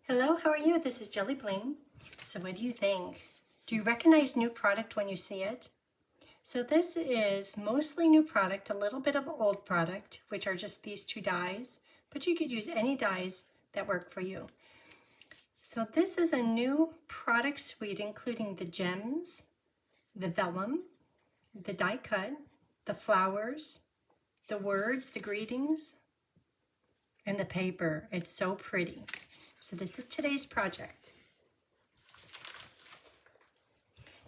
Hello, how are you? This is JilliBling. So what do you think? Do you recognize new product when you see it? So this is mostly new product, a little bit of old product, which are just these two dies, but you could use any dies that work for you. So this is a new product suite including the gems, the vellum, the die cut, the flowers, the words, the greetings, and the paper. It's so pretty. So this is today's project.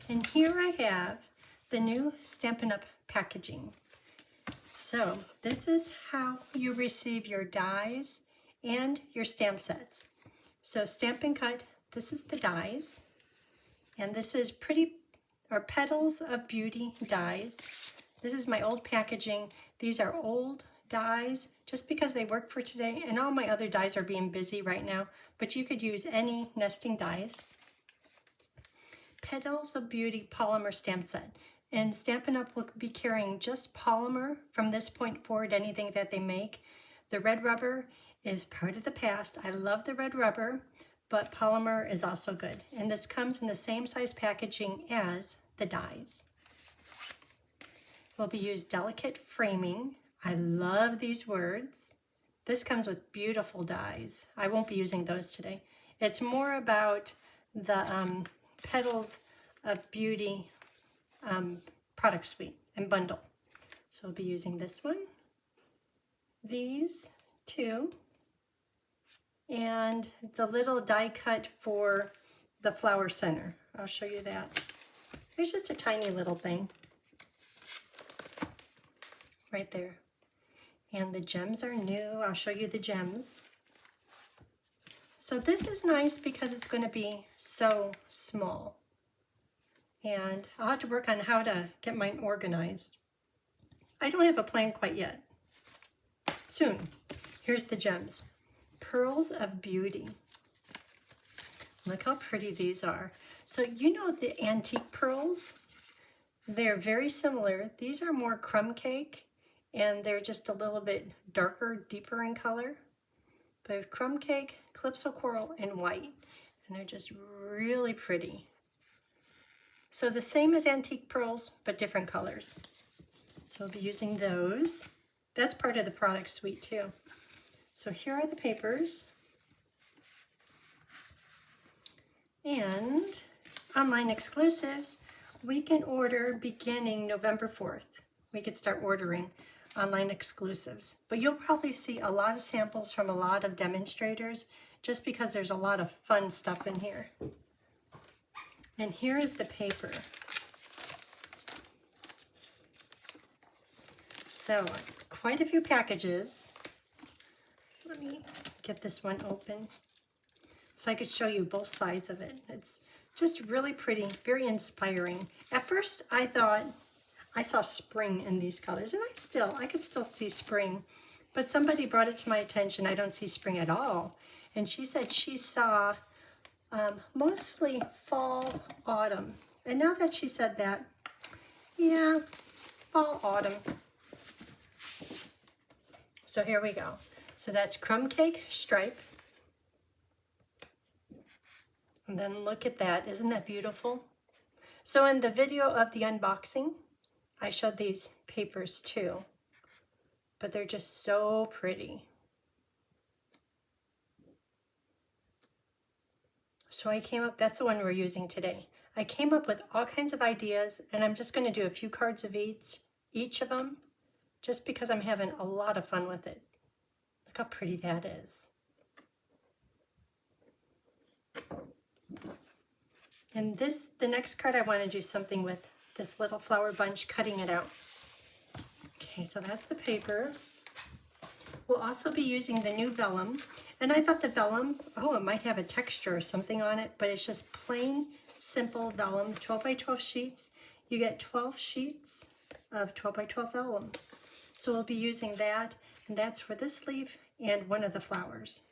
And here I have the new Stampin' Up! Packaging. So this is how you receive your dies and your stamp sets. So Stampin' Cut, this is the dies, and this is Petals of Beauty dies. This is my old packaging. These are old dies just because they work for today, and all my other dies are being busy right now, but you could use any nesting dies. Petals of Beauty polymer stamp set, and Stampin' Up! Will be carrying just polymer from this point forward, anything that they make. The red rubber is part of the past. I love the red rubber, but polymer is also good, and this comes in the same size packaging as the dies. Will be used delicate framing. I love these words. This comes with beautiful dies. I won't be using those today. It's more about the Petals of Beauty product suite and bundle. So we'll be using this one, these two, and the little die cut for the flower center. I'll show you that. There's just a tiny little thing right there. And the gems are new. I'll show you the gems. So this is nice because it's going to be so small. And I'll have to work on how to get mine organized. I don't have a plan quite yet. Soon. Here's the gems. Pearls of Beauty. Look how pretty these are. So you know the antique pearls? They're very similar. These are more crumb cake, and they're just a little bit darker, deeper in color. But I have crumb cake, calypso coral, and white, and they're just really pretty. So the same as antique pearls, but different colors. So we'll be using those. That's part of the product suite too. So here are the papers. And online exclusives, we can order beginning November 4th. We could start ordering online exclusives, but you'll probably see a lot of samples from a lot of demonstrators just because there's a lot of fun stuff in here. And here is the paper. So quite a few packages. Let me get this one open so I could show you both sides of it. It's just really pretty, very inspiring. At first I thought I saw spring in these colors, and I could still see spring, but somebody brought it to my attention. I don't see spring at all, and she said she saw mostly fall, autumn. And now that she said that, yeah, fall, autumn. So here we go. So that's crumb cake stripe, and then look at that. Isn't that beautiful? So in the video of the unboxing, I showed these papers too, but they're just so pretty. So I came up, that's the one we're using today. I came up with all kinds of ideas, and I'm just going to do a few cards of each of them, just because I'm having a lot of fun with it. Look how pretty that is. And the next card I want to do something with this little flower bunch, cutting it out. Okay, so that's the paper. We'll also be using the new vellum. And I thought the vellum, it might have a texture or something on it, but it's just plain, simple vellum, 12 by 12 sheets. You get 12 sheets of 12 by 12 vellum. So we'll be using that, and that's for this sleeve and one of the flowers.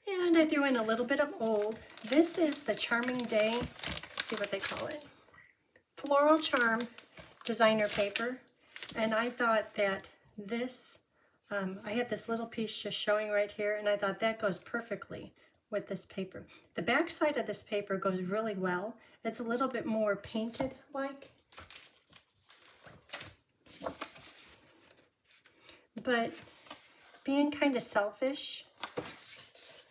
And I threw in a little bit of old. This is the Charming Day, let's see what they call it, Floral Charm designer paper. And I thought that this I had this little piece just showing right here, and I thought that goes perfectly with this paper. The back side of this paper goes really well. It's a little bit more painted like. But being kind of selfish,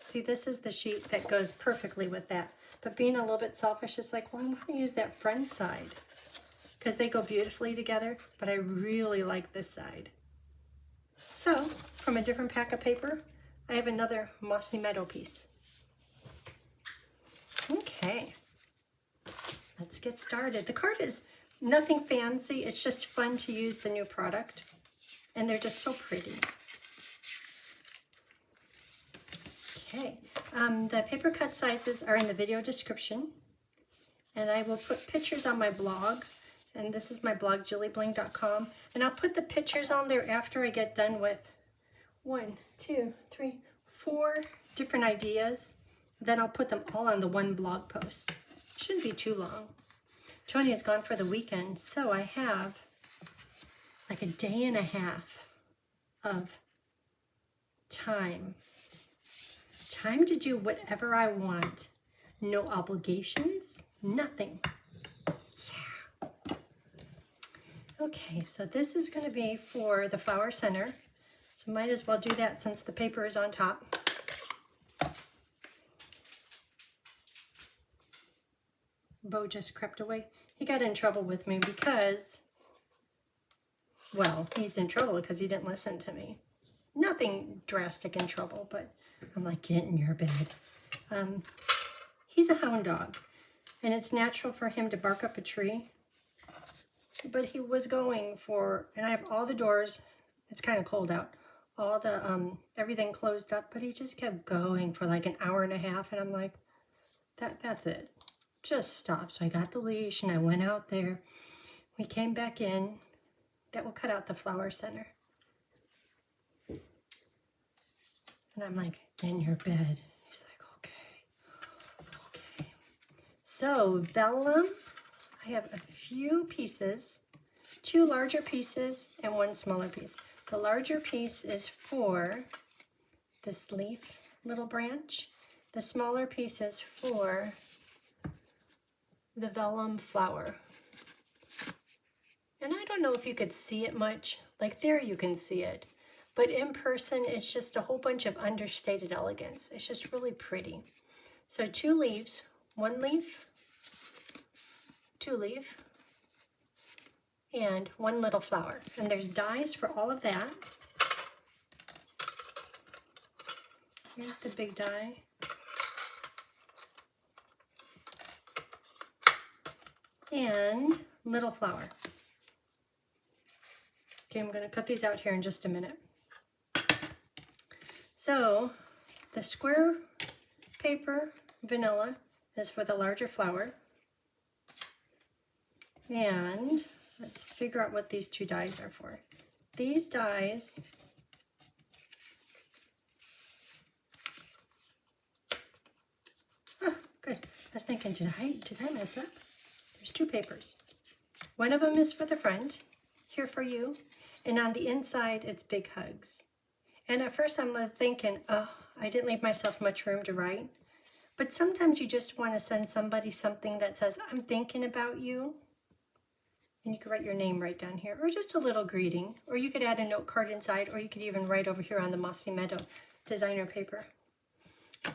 see, this is the sheet that goes perfectly with that. But being a little bit selfish is like, well, I'm going to use that front side because they go beautifully together, but I really like this side. So, from a different pack of paper, I have another Mossy Meadow piece. Okay, let's get started. The card is nothing fancy. It's just fun to use the new product, and they're just so pretty. Okay, the paper cut sizes are in the video description, and I will put pictures on my blog, and this is my blog, JilliBling.com, and I'll put the pictures on there after I get done with 1, 2, 3, 4 different ideas. Then I'll put them all on the one blog post. Shouldn't be too long. Tony is gone for the weekend, so I have like a day and a half of time. Time to do whatever I want. No obligations, nothing. Yeah. Okay, so this is going to be for the flower center. So might as well do that since the paper is on top. Bo just crept away. He got in trouble with me because, well, he's in trouble because he didn't listen to me. Nothing drastic in trouble, but I'm like, get in your bed. He's a hound dog, and it's natural for him to bark up a tree. But he was going for, and I have all the doors, it's kind of cold out, all the, everything closed up, but he just kept going for like an hour and a half, and I'm like, that's it. Just stop. So I got the leash, and I went out there. We came back in. That will cut out the flower center. And I'm like, get in your bed. He's like, okay. So vellum, I have a few pieces, 2 larger pieces and 1 smaller piece. The larger piece is for this leaf, little branch. The smaller piece is for the vellum flower. And I don't know if you could see it much. Like there you can see it. But in person, it's just a whole bunch of understated elegance. It's just really pretty. So 2 leaves, 1 leaf, 2 leaf, and 1 little flower. And there's dies for all of that. Here's the big die. And little flower. Okay, I'm going to cut these out here in just a minute. So the square paper vanilla is for the larger flower. And let's figure out what these 2 dies are for. These dies good. I was thinking, did I mess up? There's 2 papers. One of them is for the front, here for you, and on the inside it's big hugs. And at first I'm thinking, oh, I didn't leave myself much room to write. But sometimes you just want to send somebody something that says, I'm thinking about you. And you could write your name right down here, or just a little greeting. Or you could add a note card inside, or you could even write over here on the Mossy Meadow designer paper.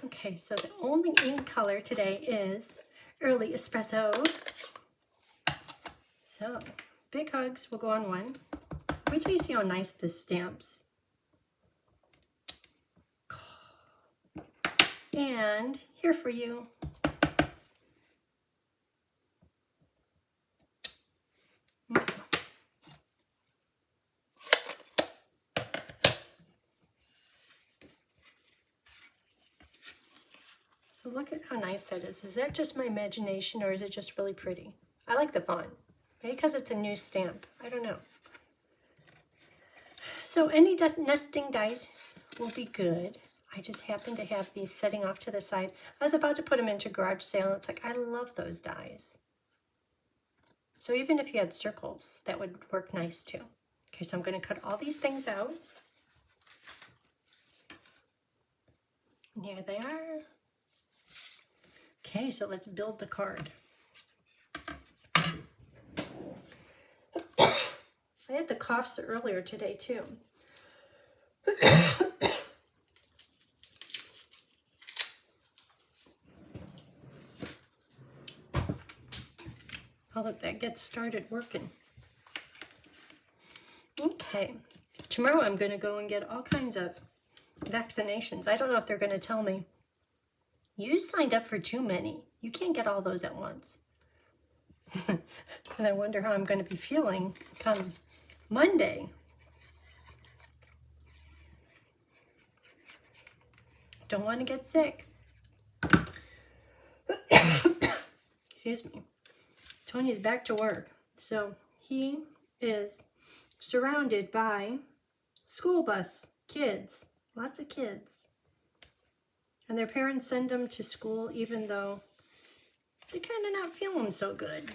Okay, so the only ink color today is Early Espresso. So, big hugs will go on 1. Wait till you see how nice this stamps. And here for you. Okay. So look at how nice that is. Is that just my imagination, or is it just really pretty? I like the font. Maybe because it's a new stamp. I don't know. So any nesting dies will be good. I just happen to have these setting off to the side. I was about to put them into garage sale, and it's like, I love those dies. So even if you had circles, that would work nice too. Okay, so I'm going to cut all these things out. Here they are. Okay, so let's build the card. I had the coughs earlier today too. I'll let that get started working. Okay, tomorrow I'm going to go and get all kinds of vaccinations. I don't know if they're going to tell me, you signed up for too many. You can't get all those at once. And I wonder how I'm going to be feeling come Monday. Don't want to get sick. Excuse me. Tony's back to work. So he is surrounded by school bus kids, lots of kids. And their parents send them to school even though they're kind of not feeling so good.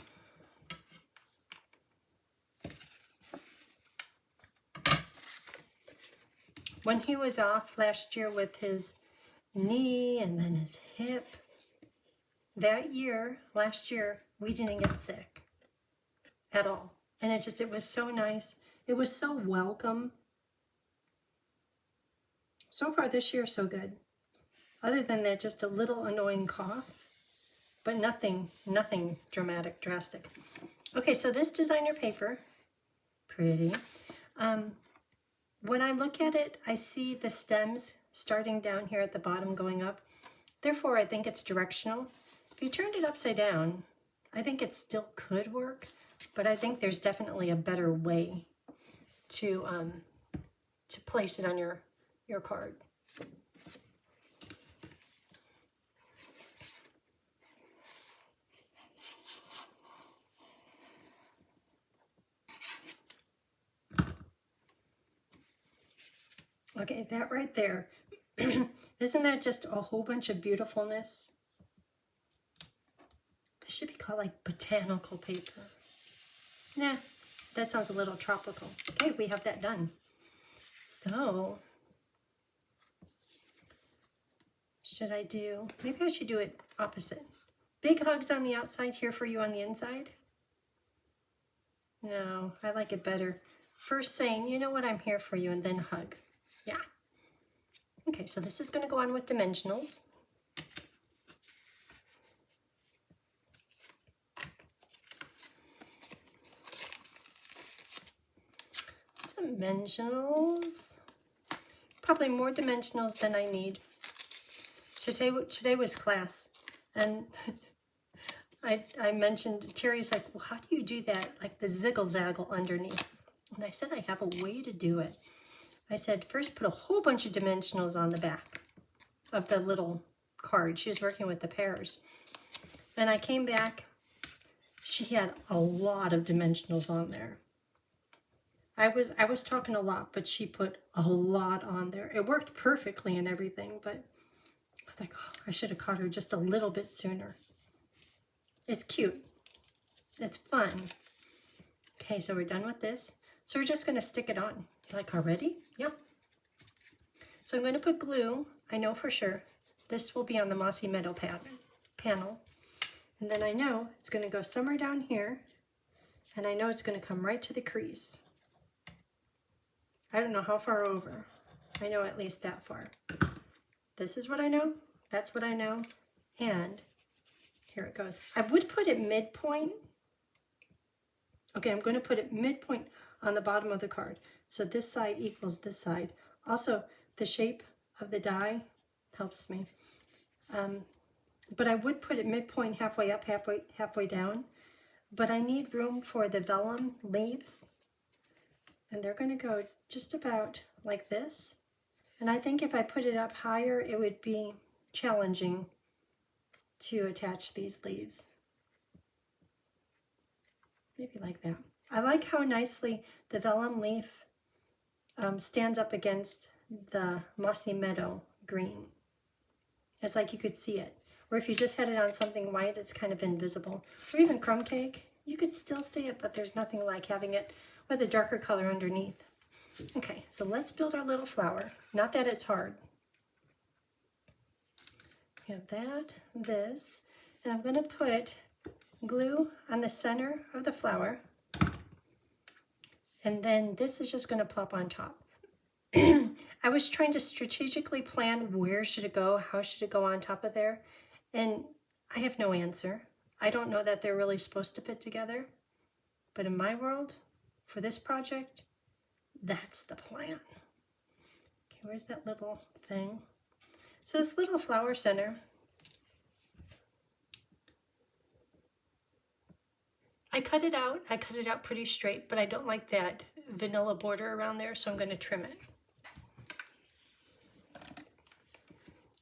When he was off last year with his knee and then his hip, last year, we didn't get sick at all. And it was so nice. It was so welcome. So far this year, so good. Other than that, just a little annoying cough, but nothing dramatic, drastic. Okay, so this designer paper, pretty. When I look at it, I see the stems starting down here at the bottom going up. Therefore, I think it's directional. If you turned it upside down, I think it still could work, but I think there's definitely a better way to place it on your card. Okay, that right there. Isn't that just a whole bunch of beautifulness? This should be called like botanical paper. Nah, that sounds a little tropical. Okay, we have that done. So, maybe I should do it opposite. Big hugs on the outside, here for you on the inside. No, I like it better. First saying, you know what, I'm here for you, and then hug. Yeah. Okay, so this is going to go on with dimensionals. Dimensionals. Probably more dimensionals than I need. Today was class, and I mentioned, Terry's like, well, how do you do that? Like the ziggle-zaggle underneath. And I said, I have a way to do it. I said, first put a whole bunch of dimensionals on the back of the little card. She was working with the pairs. And I came back, she had a lot of dimensionals on there. I was talking a lot, but she put a lot on there. It worked perfectly and everything, but I was like, oh, I should have caught her just a little bit sooner. It's cute. It's fun. Okay, so we're done with this. So we're just going to stick it on. Like already? Yep. So I'm going to put glue. I know for sure this will be on the Mossy Meadow panel. And then I know it's going to go somewhere down here. And I know it's going to come right to the crease. I don't know how far over. I know at least that far. This is what I know. That's what I know. And here it goes. I would put it midpoint. Okay, I'm going to put it midpoint on the bottom of the card. So this side equals this side. Also, the shape of the die helps me. But I would put it midpoint, halfway up, halfway down. But I need room for the vellum leaves. And they're going to go just about like this. And I think if I put it up higher, it would be challenging to attach these leaves. Maybe like that. I like how nicely the vellum leaf stands up against the Mossy Meadow green. It's like you could see it. Or if you just had it on something white, it's kind of invisible. Or even crumb cake, you could still see it, but there's nothing like having it with a darker color underneath. Okay, so let's build our little flower. Not that it's hard. We have that, this, and I'm going to put glue on the center of the flower, and then this is just going to plop on top. I was trying to strategically plan where should it go, how should it go on top of there, and I have no answer. I don't know that they're really supposed to fit together, but in my world, for this project, that's the plan. Okay, where's that little thing? So this little flower center, I cut it out pretty straight, but I don't like that vanilla border around there, so I'm going to trim it.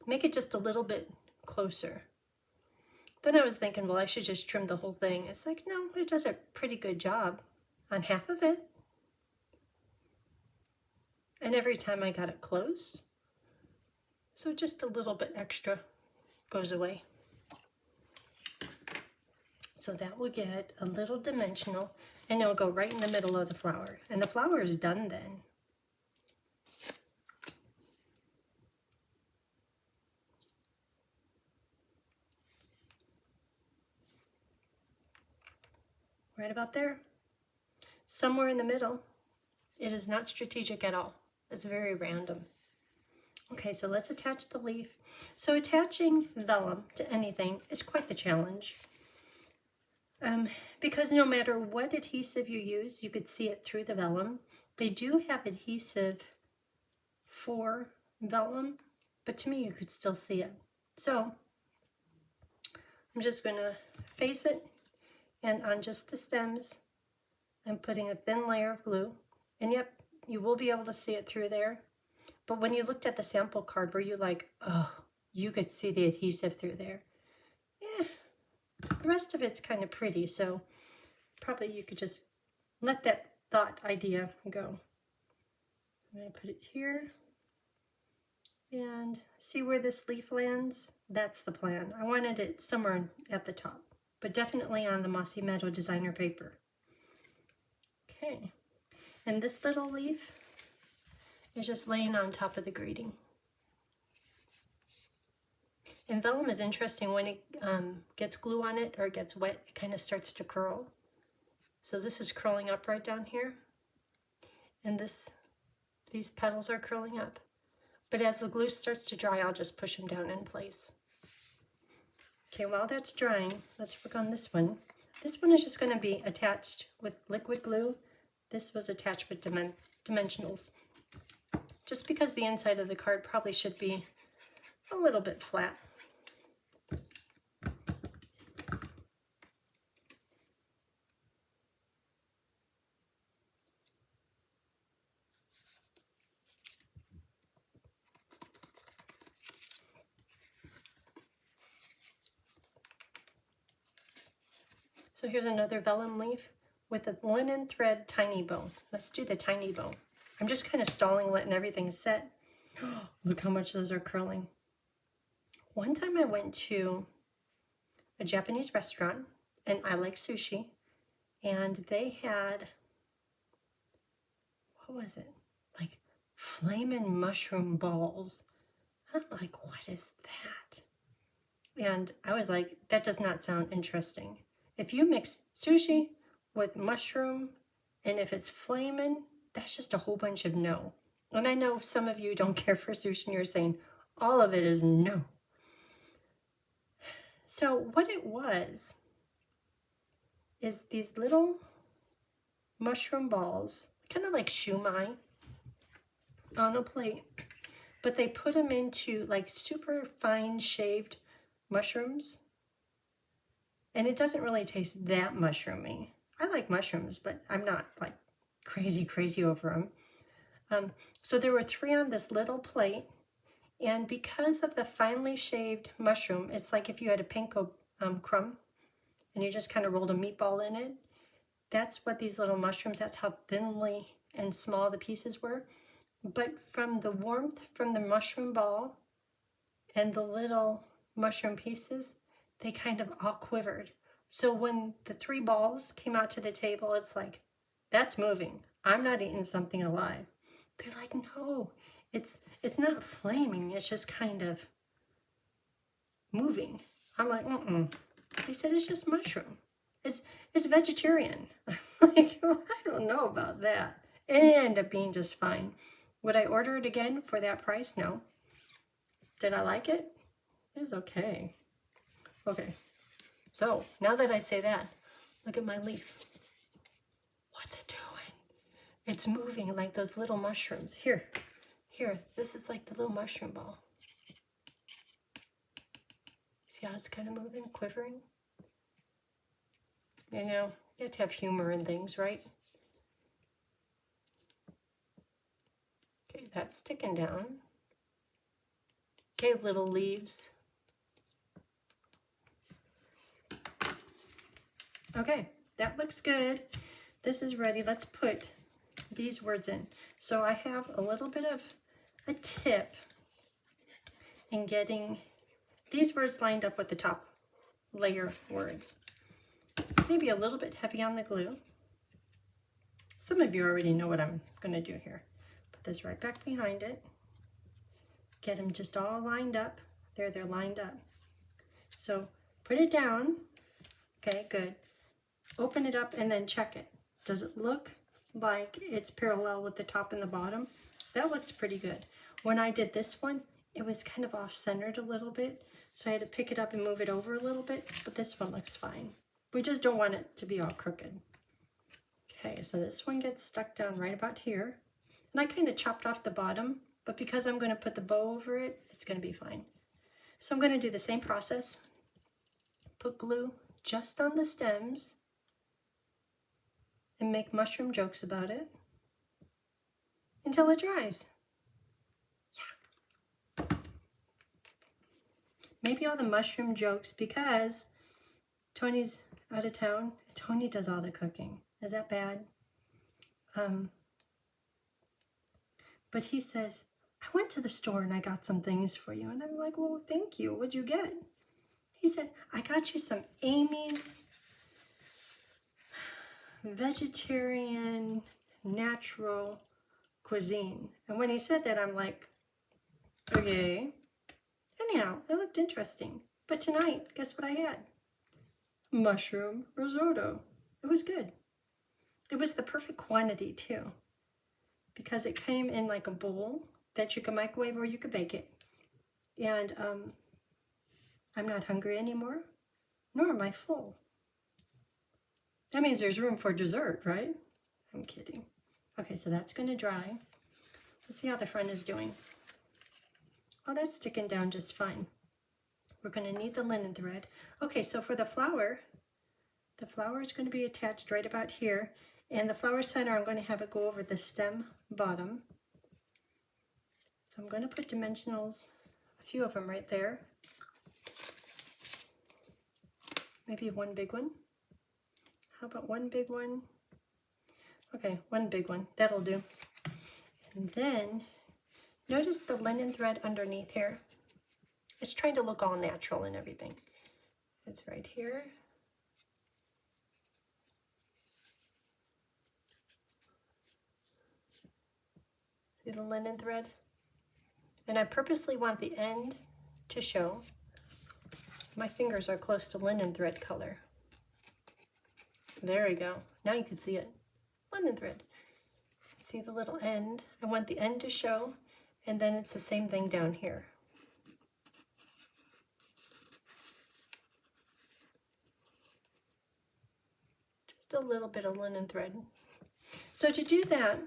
Make it just a little bit closer. Then I was thinking, well, I should just trim the whole thing. It's like, no, it does a pretty good job on half of it. And every time I got it closed, so just a little bit extra goes away. So that will get a little dimensional, and it'll go right in the middle of the flower. And the flower is done then. Right about there. Somewhere in the middle. It is not strategic at all. It's very random. Okay, so let's attach the leaf. So attaching vellum to anything is quite the challenge. Because no matter what adhesive you use, you could see it through the vellum. They do have adhesive for vellum, but to me you could still see it. So I'm just going to face it, and on just the stems, I'm putting a thin layer of glue. And yep, you will be able to see it through there. But when you looked at the sample card, were you like, oh, you could see the adhesive through there? Yeah, the rest of it's kind of pretty, so probably you could just let that thought idea go. I'm going to put it here. And see where this leaf lands? That's the plan. I wanted it somewhere at the top, but definitely on the Mossy Meadow designer paper. Okay, and this little leaf is just laying on top of the grating. And vellum is interesting. When it gets glue on it or it gets wet, it kind of starts to curl. So this is curling up right down here, and these petals are curling up. But as the glue starts to dry, I'll just push them down in place. Okay, while that's drying, let's work on this one. This one is just going to be attached with liquid glue. This was attached with dimensionals. Just because the inside of the card probably should be a little bit flat. So here's another vellum leaf with a linen thread tiny bow. Let's do the tiny bow. I'm just kind of stalling, letting everything set. Look how much those are curling. One time I went to a Japanese restaurant, and I like sushi, and they had, what was it? Like flamin' mushroom balls. I'm like, what is that? And I was like, that does not sound interesting. If you mix sushi with mushroom, and if it's flamin', that's just a whole bunch of no. And I know some of you don't care for sushi and you're saying all of it is no. So what it was is these little mushroom balls, kind of like shumai, on a plate, but they put them into like super fine shaved mushrooms. And it doesn't really taste that mushroomy. I like mushrooms, but I'm not like crazy over them. So there were 3 on this little plate, and because of the finely shaved mushroom, it's like if you had a panko crumb and you just kind of rolled a meatball in it. That's what these little mushrooms, that's how thinly and small the pieces were. But from the warmth from the mushroom ball and the little mushroom pieces, they kind of all quivered. So when the 3 balls came out to the table, it's like, that's moving. I'm not eating something alive. They're like, no, it's not flaming. It's just kind of moving. I'm like, They said it's just mushroom. It's vegetarian. I'm like, well, I don't know about that. It ended up being just fine. Would I order it again for that price? No. Did I like it? It was okay. Okay. So now that I say that, look at my leaf. What's it doing? It's moving like those little mushrooms. Here, this is like the little mushroom ball. See how it's kind of moving, quivering? You know, you have to have humor in things, right? Okay, that's sticking down. Okay, little leaves. Okay, that looks good. This is ready. Let's put these words in. So I have a little bit of a tip in getting these words lined up with the top layer words. Maybe a little bit heavy on the glue. Some of you already know what I'm going to do here. Put this right back behind it. Get them just all lined up. There, they're lined up. So put it down. Okay, good. Open it up and then check it. Does it look like it's parallel with the top and the bottom? That looks pretty good. When I did this one, it was kind of off-centered a little bit, so I had to pick it up and move it over a little bit, but this one looks fine. We just don't want it to be all crooked. Okay, so this one gets stuck down right about here. And I kind of chopped off the bottom, but because I'm going to put the bow over it, it's going to be fine. So I'm going to do the same process. Put glue just on the stems and make mushroom jokes about it until it dries. Yeah. Maybe all the mushroom jokes because Tony's out of town. Tony does all the cooking. Is that bad? But he says, I went to the store and I got some things for you. And I'm like, well, thank you. What'd you get? He said, I got you some Amy's vegetarian natural cuisine. And when he said that, I'm like, okay. Anyhow, it looked interesting. But tonight, guess what I had? Mushroom risotto. It was good. It was the perfect quantity too, because it came in like a bowl that you can microwave or you could bake it. And I'm not hungry anymore, nor am I full. That means there's room for dessert, right? I'm kidding. Okay, so that's going to dry. Let's see how the front is doing. Oh, that's sticking down just fine. We're going to need the linen thread. Okay, so for the flower is going to be attached right about here. And the flower center, I'm going to have it go over the stem bottom. So I'm going to put dimensionals, a few of them right there. Maybe one big one. How about one big one? Okay, one big one. That'll do. And then notice the linen thread underneath here. It's trying to look all natural and everything. It's right here. See the linen thread? And I purposely want the end to show. My fingers are close to linen thread color. There we go. Now you can see it. Linen thread. See the little end? I want the end to show, and then it's the same thing down here. Just a little bit of linen thread. So to do that,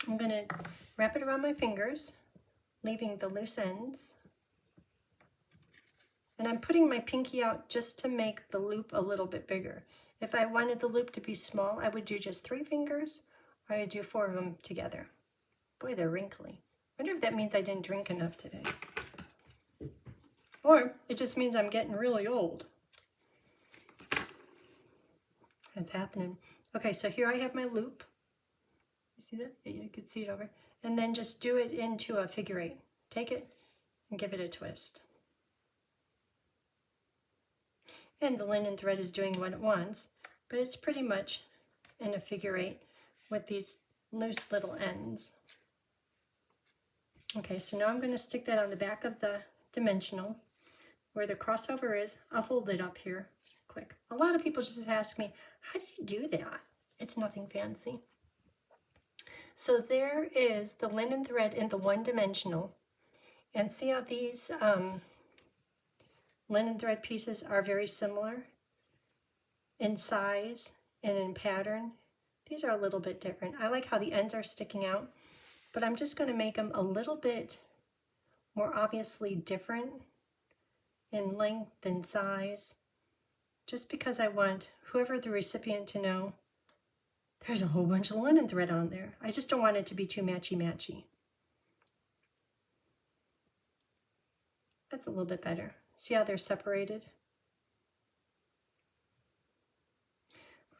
I'm going to wrap it around my fingers, leaving the loose ends. And I'm putting my pinky out just to make the loop a little bit bigger. If I wanted the loop to be small, I would do just 3 fingers, or I would do 4 of them together. Boy, they're wrinkly. I wonder if that means I didn't drink enough today. Or it just means I'm getting really old. It's happening. Okay, so here I have my loop. You see that? Yeah, you can see it over. And then just do it into a figure 8. Take it and give it a twist. And the linen thread is doing what it wants, but it's pretty much in a figure 8 with these loose little ends. Okay, so now I'm going to stick that on the back of the dimensional. where the crossover is, I'll hold it up here quick. A lot of people just ask me, how do you do that? It's nothing fancy. So there is the linen thread in the one-dimensional. And see how these linen thread pieces are very similar in size and in pattern. These are a little bit different. I like how the ends are sticking out, but I'm just going to make them a little bit more obviously different in length and size, just because I want whoever the recipient to know there's a whole bunch of linen thread on there. I just don't want it to be too matchy-matchy. That's a little bit better. See how they're separated?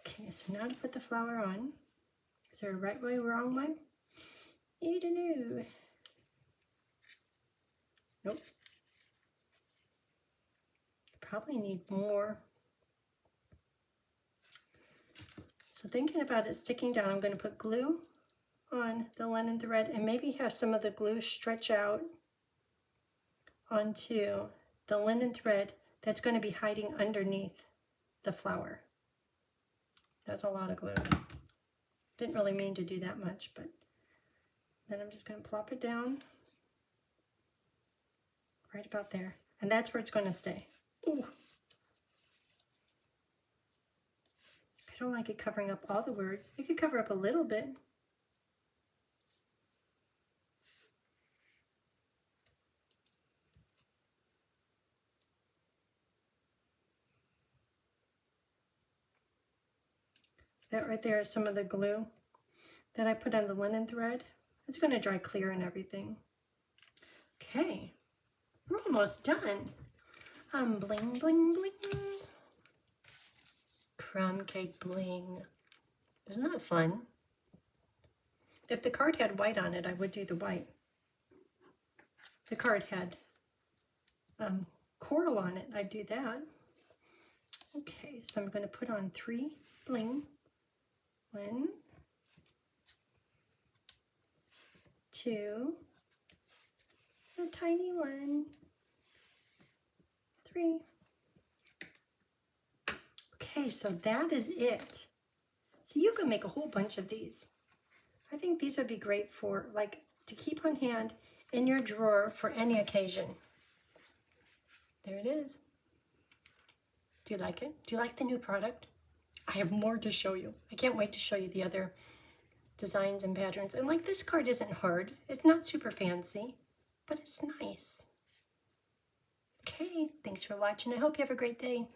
Okay, so now to put the flower on. Is there a right way, wrong way? I don't know. Nope. Probably need more. So thinking about it sticking down, I'm going to put glue on the linen thread and maybe have some of the glue stretch out onto the linen thread that's going to be hiding underneath the flower. That's a lot of glue. Didn't really mean to do that much, but then I'm just going to plop it down right about there. And that's where it's going to stay. Ooh. I don't like it covering up all the words. It could cover up a little bit. That right there is some of the glue that I put on the linen thread. It's going to dry clear and everything. Okay, we're almost done. Bling, bling, bling. Crumb cake bling. Isn't that fun? If the card had white on it, I would do the white. The card had coral on it, I'd do that. Okay, so I'm going to put on 3 bling. 1, 2, a tiny one, 3. Okay, so that is it. So you can make a whole bunch of these. I think these would be great for, like, to keep on hand in your drawer for any occasion. There it is. Do you like it? Do you like the new product? I have more to show you. I can't wait to show you the other designs and patterns. And like, this card isn't hard. It's not super fancy, but it's nice. Okay, thanks for watching. I hope you have a great day.